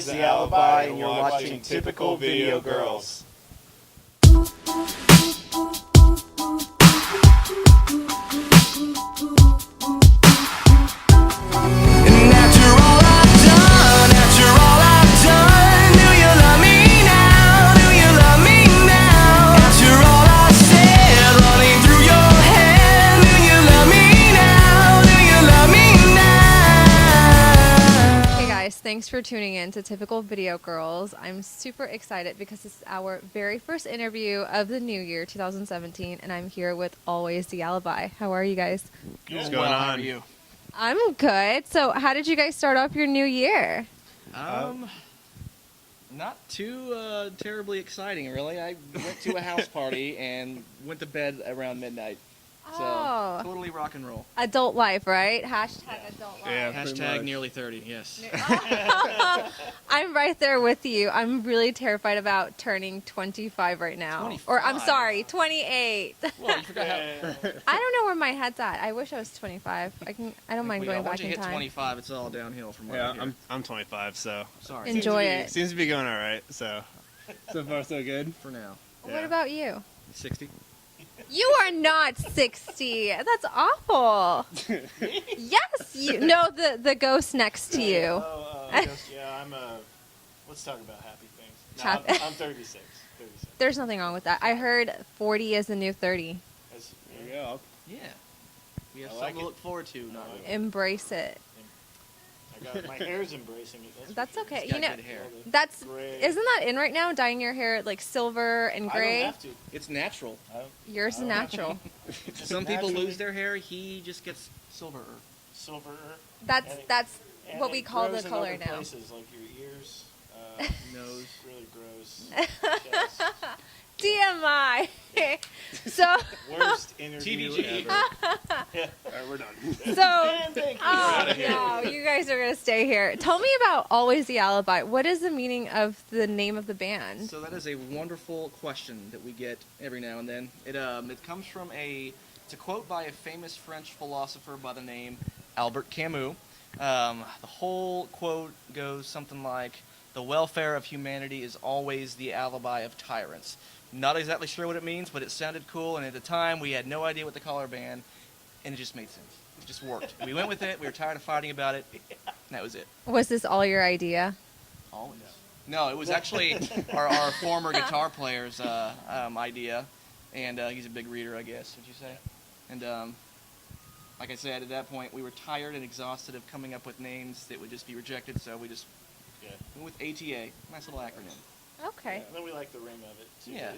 Always The Alibi, and you're watching Typical Video Girls. Thanks for tuning in to Typical Video Girls. I'm super excited because this is our very first interview of the new year, 2017, and I'm here with Always The Alibi. How are you guys? What's going on? How are you? I'm good. So how did you guys start off your new year? Not too terribly exciting, really. I went to a house party and went to bed around midnight. So, totally rock and roll. Adult life, right? Hashtag adult life. Yeah, hashtag nearly 30, yes. I'm right there with you. I'm really terrified about turning 25 right now. 25? Or, I'm sorry, 28. Well, you forgot how... I don't know where my head's at. I wish I was 25. I don't mind going back in time. Once you hit 25, it's all downhill from where Yeah, I'm 25, so... Sorry. Enjoy it. Seems to be going all right, so far so good. For now. Yeah. What about you? 60. You are not 60. That's awful. Yes, you. No, the ghost next to you. Yeah, let's talk about happy things. No, I'm 36. There's nothing wrong with that. I heard 40 is the new 30. There you go. Yeah. We have something to look forward to. Not really. Embrace it. My hair's embracing it. That's okay. You know, hair. Isn't that in right now? Dyeing your hair like silver and gray. I don't have to. It's natural. Yours is natural. Some people lose their hair. He just gets silverer. That's what we call the color now. Places, like your ears, nose, really gross. TMI. So worst interview TVG. ever. Yeah. All right, we're done. No, you guys are gonna stay here. Tell me about Always The Alibi. What is the meaning of the name of the band? So that is a wonderful question that we get every now and then. It comes from it's a quote by a famous French philosopher by the name Albert Camus. The whole quote goes something like, "The welfare of humanity is always the alibi of tyrants." Not exactly sure what it means, but it sounded cool, and at the time we had no idea what to call our band, and it just made sense. It just worked. We went with it, we were tired of fighting about it, and that was it. Was this all your idea? Always. No, it was actually our former guitar player's idea, and he's a big reader, I guess, would you say? And like I said, at that point, we were tired and exhausted of coming up with names that would just be rejected, so we just went with ATA, nice little acronym. Okay. Yeah, and then we like the ring of it, too. Yeah.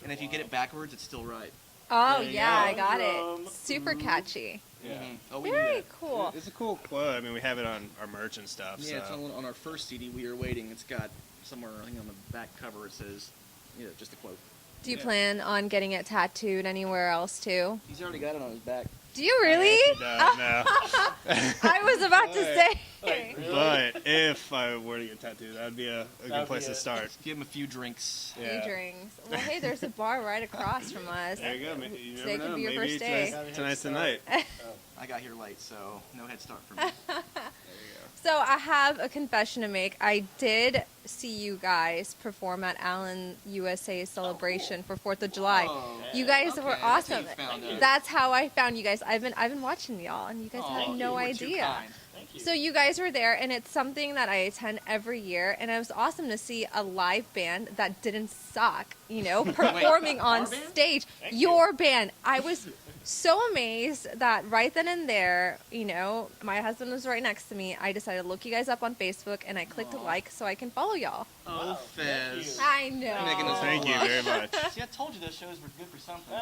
And if you get it backwards, it's still right. Oh, yeah, I got it. Super catchy. Yeah. Oh, we Very cool. It's a cool quote. I mean, we have it on our merch and stuff. Yeah, it's on our first CD, We Are Waiting. It's got somewhere, I think on the back cover, it says, just a quote. Do you plan on getting it tattooed anywhere else, too? He's already got it on his back. Do you really? No. I was about to say. But if I were to get tattooed, that would be a good place to start. Give him a few drinks. Few drinks. Well, hey, there's a bar right across from us. There you go. You Today never could know. be your Maybe first day. Tonight's the night. I got here late, so no head start for me. So I have a confession to make. I did see you guys perform at Allen USA's celebration for 4th of July. You guys were awesome. That's how I found you guys. I've been watching y'all, and you guys had no idea. So you guys were there, and it's something that I attend every year, and it was awesome to see a live band that didn't suck, performing on stage. Your band. I was so amazed that right then and there, my husband was right next to me. I decided to look you guys up on Facebook, and I clicked like so I can follow y'all. Oh, Fez. I know. Thank you very much. See, I told you those shows were good for something.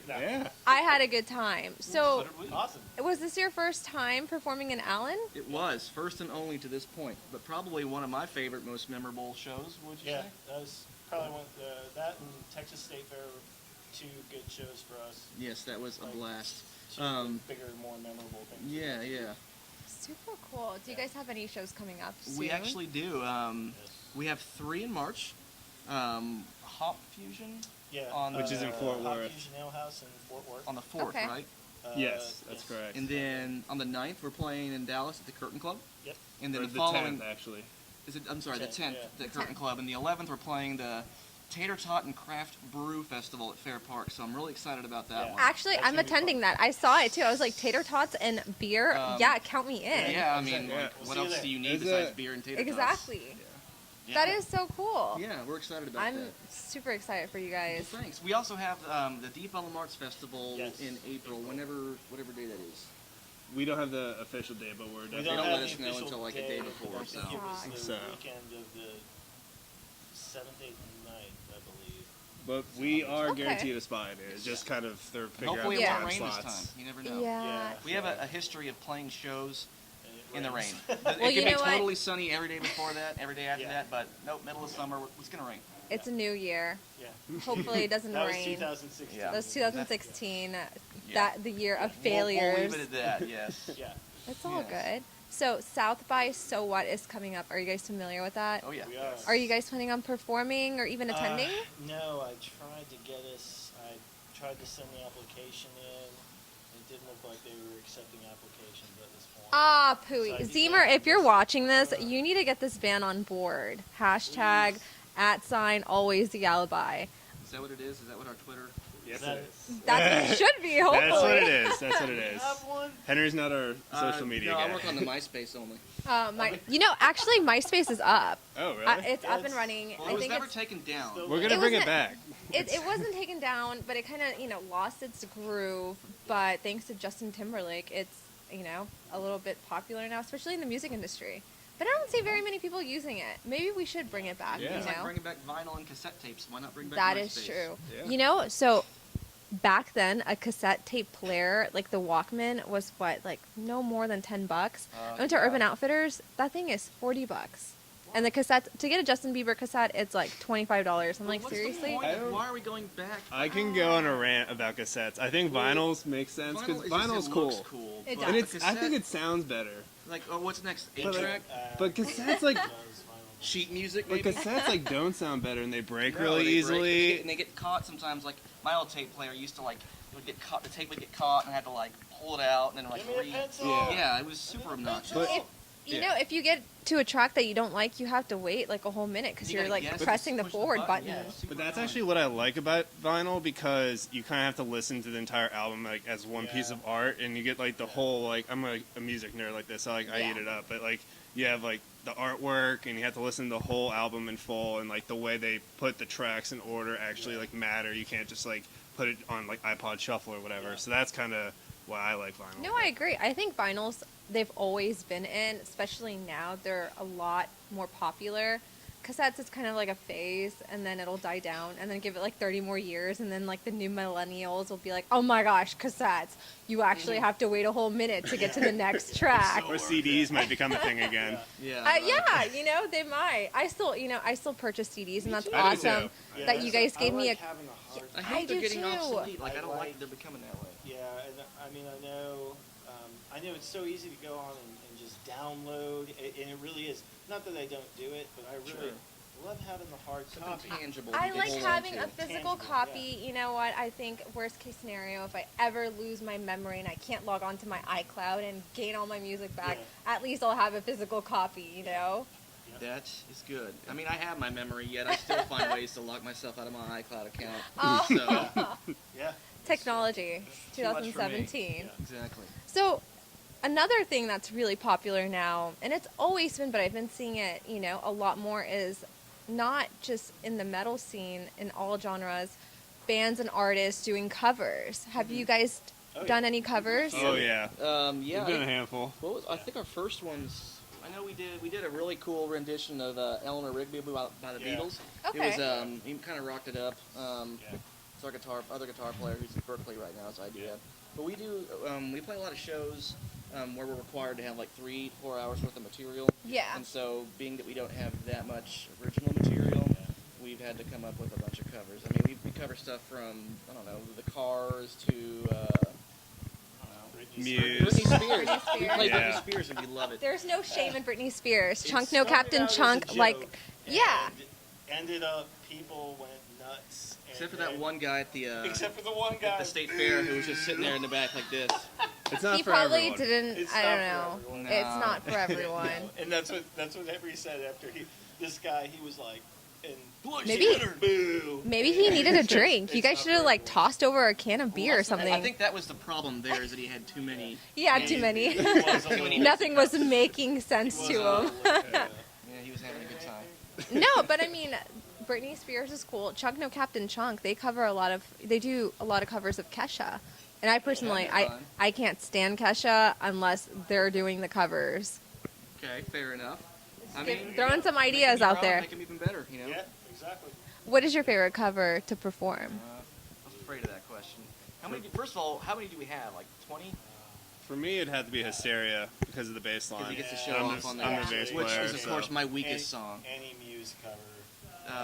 Yeah. I had a good time. So, Awesome. was this your first time performing in Allen? It was, first and only to this point, but probably one of my favorite, most memorable shows, would you say? Yeah, that was probably that and Texas State Fair were two good shows for us. Yes, that was a blast. Two bigger, more memorable things. Yeah. Super cool. Do you guys have any shows coming up soon? We actually do. We have 3 in March. Hop Fusion. Yeah. Which is in Fort Hop Worth. Fusion Ale House in Fort Worth. On the 4th, Okay. right? Yes, that's correct. And then on the 9th, we're playing in Dallas at the Curtain Club. Yep. And then Or the the following 10th, actually. I'm sorry, the 10th, yeah. the Curtain Club, and the 11th we're playing the Tater Tot and Craft Brew Festival at Fair Park. So I'm really excited about that Yeah. one. Actually, That's I'm gonna be attending fun. that. I saw it too. I was like, tater tots and beer? Yeah, count me in. Yeah, I mean, Yeah. like, We'll what see you else there. do you need Is besides it- beer and tater tots? Exactly. Yeah. That is so cool. Yeah, we're excited about I'm that. super excited for you Well, guys. thanks. We also have the Deep Ellum Arts Festival Yes. in April, whatever day that is. We don't have the official day, but we're We definitely. don't have let the us know official until, like, a day before, but so. It was the So. weekend of the 7th, 8th, and 9th, I believe. But we are Okay. guaranteed a spot. It's just kind of they're figuring out Hopefully the it Yeah. won't time rain slots. this time. You never know. Yeah. Yeah. We have a history of playing shows And it in the rain. rains. It Well, you could be know what? totally sunny every day before that, every day after Yeah. that, but nope, middle of summer, it's going to rain. It's a new year. Yeah. Hopefully it doesn't That was rain. 2016. Yeah. That's 2016. Yeah. That the year of We'll failures. leave it at that, yes. Yeah. It's all Yes. good. So South by So What is coming up. Are you guys familiar with that? Oh, yeah. We are. Are you guys planning on performing or even attending? No, I tried to get us. I tried to send the application in. It didn't look like they were accepting applications at this point. Ah, So Pooey. I did Zemer, that. if you're watching this, you need to get this band on board. Hashtag @ Always The Alibi. Is that what it is? Is that what our Twitter... Yes, That it is- is. That's what it should be, hopefully. That's what it is. That's what it Do you is. have one? Henry's not our social media no, guy. I work on the MySpace only. Actually, MySpace is up. Oh, really? It's up and Yes. running. Well, I it was think never it's, taken down. Still- We're gonna It bring it wasn't- back. it wasn't taken down, but it kind of, lost its groove. But thanks to Justin Timberlake, it's, a little bit popular now, especially in the music industry. But I don't see very many people using it. Maybe we should bring it back, Yeah. It's like bringing back vinyl and cassette tapes. Why not bring back That MySpace? is true. Yeah. So back then, a cassette tape player, like the Walkman, was no more than $10. I went to yeah. Urban Outfitters. That thing is $40. And the cassette, to get a Justin Bieber cassette, it's like $25. I'm like, What's the seriously? point? I don't- Why are we going back? I can go on a rant about cassettes. I think vinyls make sense because Vinyl, it's just- vinyl's it cool. looks cool. It but And does. it's. the I think cassette, it sounds better. like, oh, what's next? But, like, 8-track? But cassettes like. Does vinyl. Sheet music, But maybe? cassettes don't sound better and they break No, really they break. easily. And they get caught sometimes. Like, my old tape player used to, it would get caught, the tape would get caught, and I had to, pull it out, and then, Give me a pencil. Yeah. it was super obnoxious. But- If you get to a track that you don't like, you have to wait like a whole minute because You you're gotta like guess, pressing the push forward button. Yeah, it's super But that's fun. actually what I like about vinyl because you kind of have to listen to the entire album as one piece Yeah. of art, and you get the whole I'm a music nerd like this, so I Yeah. eat it up. But you have the artwork, and you have to listen to the whole album in full, and the way they put the tracks in order actually matter. You can't just put it on iPod Shuffle or whatever. Yeah. So that's kind of why I like vinyl. No, I agree. I think vinyls, they've always been in, especially now, they're a lot more popular. Cassettes is kind of like a phase, and then it'll die down, and then give it 30 more years, and then the new millennials will be like, oh my gosh, cassettes. You actually have to wait a whole minute to get to the next track. Or CDs might become a thing again. Yeah. Yeah, they might. I still purchase CDs, and that's I do too. awesome Yeah, that you guys gave I me like having a hard I time. hope they're do getting too. obsolete. I I don't like- like they're becoming that way. Yeah, and I know it's so easy to go on and just download, and it really is. Not that I don't do it, but I really love having the hard Something copy. tangible. I you can like hold having on a to. physical Tangible, copy. You know what? I think worst case scenario, if I ever lose my memory and I can't log on to my iCloud and gain all my music back, at least I'll have a physical copy, you know? That is good. I mean, I have my memory, yet I still find ways to lock myself out of my iCloud account. Oh. So, Yeah. Technology, too much for me. 2017. Yeah. exactly. So, another thing that's really popular now, and it's always been, but I've been seeing it, a lot more, is not just in the metal scene, in all genres, bands and artists doing covers. Have you guys Oh, done yeah. any covers? Oh yeah, Yeah. we've done a handful. I think our first ones. I know we did a really cool rendition of Eleanor Rigby by the Yeah. Beatles. Okay. It was he kind of rocked it up. Yeah. It's our other guitar player who's in Berkeley right now, so I do Yeah. that. But we do we play a lot of shows where we're required to have 3-4 hours worth of material. Yeah. And so, being that we don't have that much original material, we've had to come up with a bunch of covers. I mean, we cover stuff from the Cars to Muse. Britney Spears. Britney We Spears. play Yeah. Britney Spears and we love it. There's no shame in Britney Spears. It Chunk, no started Captain out as a Chunk. joke, Yeah. and ended up people went nuts. And Except for that then- one guy at the Except for the one guy. at the state fair who was just sitting there in the back like this. It's not He for probably everyone. didn't. It's I not don't for know. everyone. It's No. not for everyone. And that's what Henry said after this guy, he was like, and Maybe- boo. Maybe he needed a drink. You It's guys not should have for like everyone. tossed over a can of beer or Well, something. I think that was the problem there, is that he had too many. Yeah, too many. It was a little- Nothing was making sense it was to a him. little, Yeah, he was having a good time. No, but I mean, Britney Spears is cool. Chunk No Captain Chunk, they do a lot of covers of Kesha. And I personally, Yeah, that's fun. I can't stand Kesha unless they're doing the covers. Okay, fair enough. I Get- mean, throwing some make ideas them out wrong, there. Make them even better, you know. Yeah, exactly. What is your favorite cover to perform? I was afraid of that question. First of all, how many do we have? Like 20? For me, it had to be Hysteria because of the bass line. Because he gets to Yeah. show I'm off the- on I'm that, the bass which player, is of so- course my weakest song. Any Muse cover.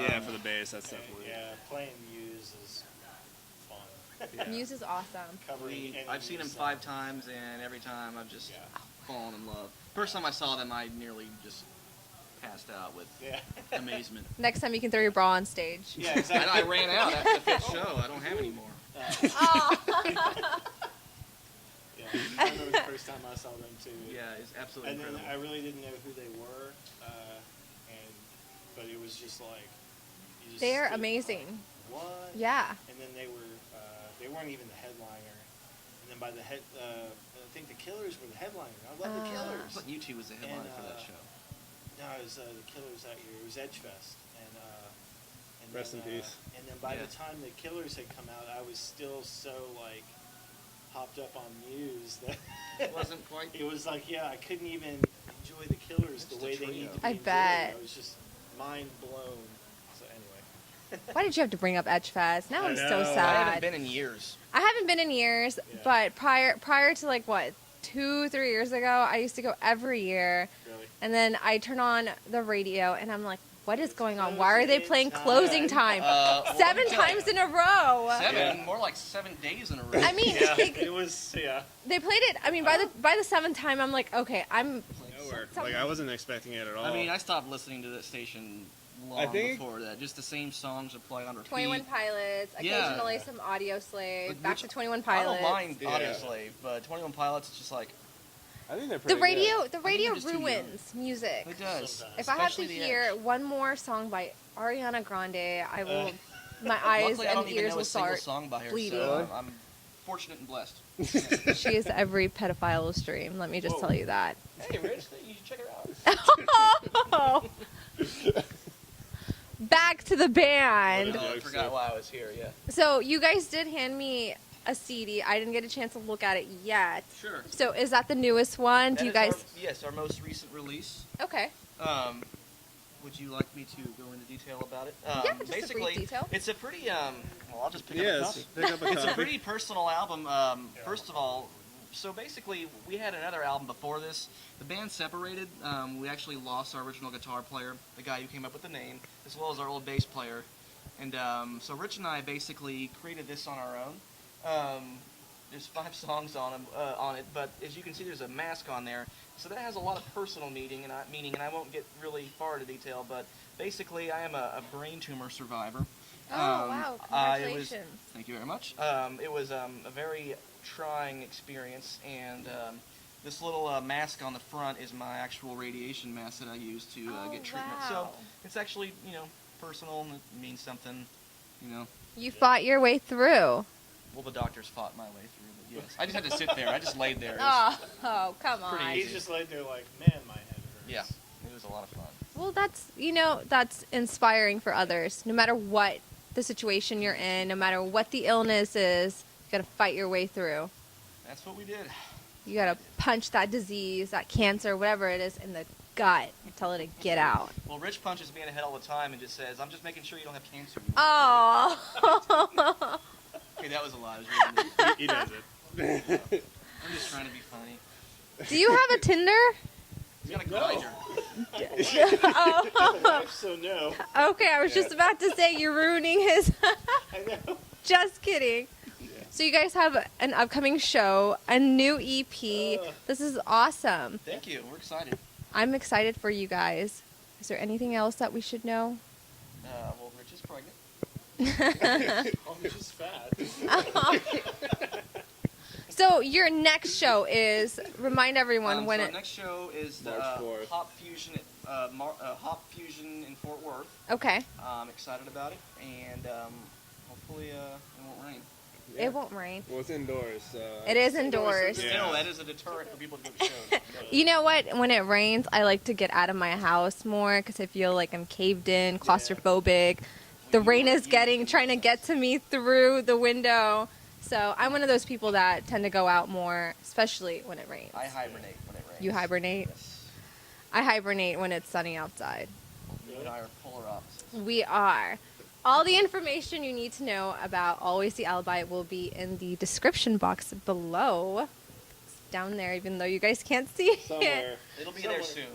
Yeah, for the bass, that's definitely. Yeah, playing Muse is fun. Yeah. Muse is awesome. Covering any I've seen them Muse 5 song. times, and every time I've just Yeah. fallen in love. First time I saw them, I nearly just passed out with Yeah. amazement. Next time you can throw your bra on stage. Yeah, And exactly. I ran out after the 5th show. I don't have any more. Yeah, I remember the first time I saw them too. Yeah, it's absolutely And then incredible. I really didn't know who they were, but it was just like you just They're stood amazing. like, what? Yeah. And then they weren't even the headliner. And then I think the Killers were the headliner. I love the I Killers. thought you two was the headliner for that show. No, it was the Killers that year. It was Edgefest. And Rest in peace. And then by Yeah. the time the Killers had come out, I was still so like hopped up on Muse that It wasn't quite. It was like, yeah, I couldn't even enjoy the Killers the Just a way they trio. need to be I enjoyed. bet. I was just mind blown. So anyway. Why did you have to bring up Edgefest? Now I I'm so know. I sad. haven't been in years. I haven't been in years, Yeah. but prior to like what, 2-3 years ago, I used to go every year. Really. And then I turn on the radio and I'm like, what is It's going on? Why are they closing playing time. closing time? Well, 7 times in a row. 7, Yeah. more like 7 days in a row. I mean, Yeah, they, it was, yeah. they played it. I mean, by the 7th time, I'm like, okay, I'm. Nowhere. Some- Like, I wasn't expecting it at all. I mean, I stopped listening to that station long I think- before that. Just the same songs would play on repeat. 21 Pilots, Yeah. occasionally some Audio Slave, Which- back to 21 I Pilots. don't mind Yeah. Audio Slave, but 21 Pilots is just like, I think they're The pretty radio, good. the I think radio they're just too young. ruins music. it does. Sometimes. If I have to Especially the hear Edge. one more song by Ariana Grande, I will. My eyes Luckily, I don't and even ears know will a single start. song by her, bleeding. so I'm fortunate and blessed. She is every pedophile's dream. Let me just Whoa. tell you that. Hey, Rich, you should check her out. Back to the band. I forgot why I was here, yeah. So you guys did hand me a CD. I didn't get a chance to look at it yet. Sure. So is that the newest one? That Do you is guys? yes, our most recent release. Okay. Would you like me to go into detail about it? Yeah, just a brief basically, detail. it's a pretty, well, I'll just pick up a Yes. copy. Pick up a It's a copy. pretty personal album. First of all, so basically, we had another album before this. The band separated. We actually lost our original guitar player, the guy who came up with the name, as well as our old bass player. And so Rich and I basically created this on our own. There's 5 songs on it, but as you can see, there's a mask on there. So that has a lot of personal meaning, and I won't get really far into detail, but basically, I am a brain tumor survivor. Oh wow! Congratulations. Thank you very much. It was a very trying experience, and this little mask on the front is my actual radiation mask that I use to get treatment. So Wow. it's actually, personal, and it means something, You fought your way through. Well, the doctors fought my way through, but yes. I just had to sit there. I just laid there. It was- Oh, come pretty on. easy. He's just laid there like, man, my head hurts. Yeah, it was a lot of fun. Well, that's inspiring for others. No matter what the situation you're in, no matter what the illness is, you gotta fight your way through. That's what we did. You gotta punch that disease, that cancer, whatever it is, in the gut and tell it to get out. Well, Rich punches me in the head all the time and just says, I'm just making sure you don't have cancer. Oh. Okay, that was a lie. It was really mean. He does it. I'm just trying to be funny. Do you have a Tinder? He's got a No. grinder. Oh. So no. Okay, I was just about to say you're ruining his. I know. Just kidding. So you guys have an upcoming show, a new EP. This is awesome. Thank you. We're excited. I'm excited for you guys. Is there anything else that we should know? Well, Rich is pregnant. I'm just fat. So your next show is, remind everyone when so it. next show is the March 4th. Hop Fusion in Fort Worth. Okay. I'm excited about it, and hopefully it won't rain. It won't rain. Well, it's indoors, so. It is indoors. Yeah. Still, that is a deterrent for people to go to shows. You know what? When it rains, I like to get out of my house more because I feel like I'm caved in, claustrophobic. The rain is trying to get to me through the window. So I'm one of those people that tend to go out more, especially when it rains. I hibernate when it rains. You hibernate? Yes. I hibernate when it's sunny outside. You and I are polar opposites. We are. All the information you need to know about Always the Alibi will be in the description box below. It's down there, even though you guys can't see it. Somewhere. It'll be there soon.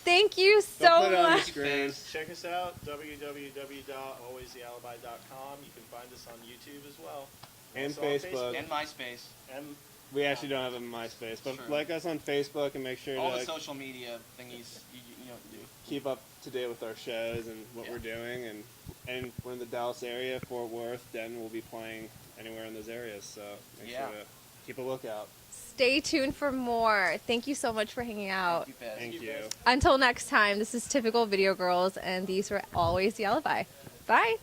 Thank you Don't so put it on the much. screen. Check us out, www.alwaysthealibi.com. You can find us on YouTube as well. And Also on Facebook. And MySpace. And We actually don't have a MySpace, but Sure. like us on Facebook and make sure All to the social media thingies you know what to do. keep up to date with our shows and what Yeah. we're doing. And we're in the Dallas area, Fort Worth, then we'll be playing anywhere in those areas. So make Yeah. sure to keep a lookout. Stay tuned for more. Thank you so much for hanging out. Thank you, Pez. Thank you. Until next time, this is Typical Video Girls, and these were Always the Alibi. Bye.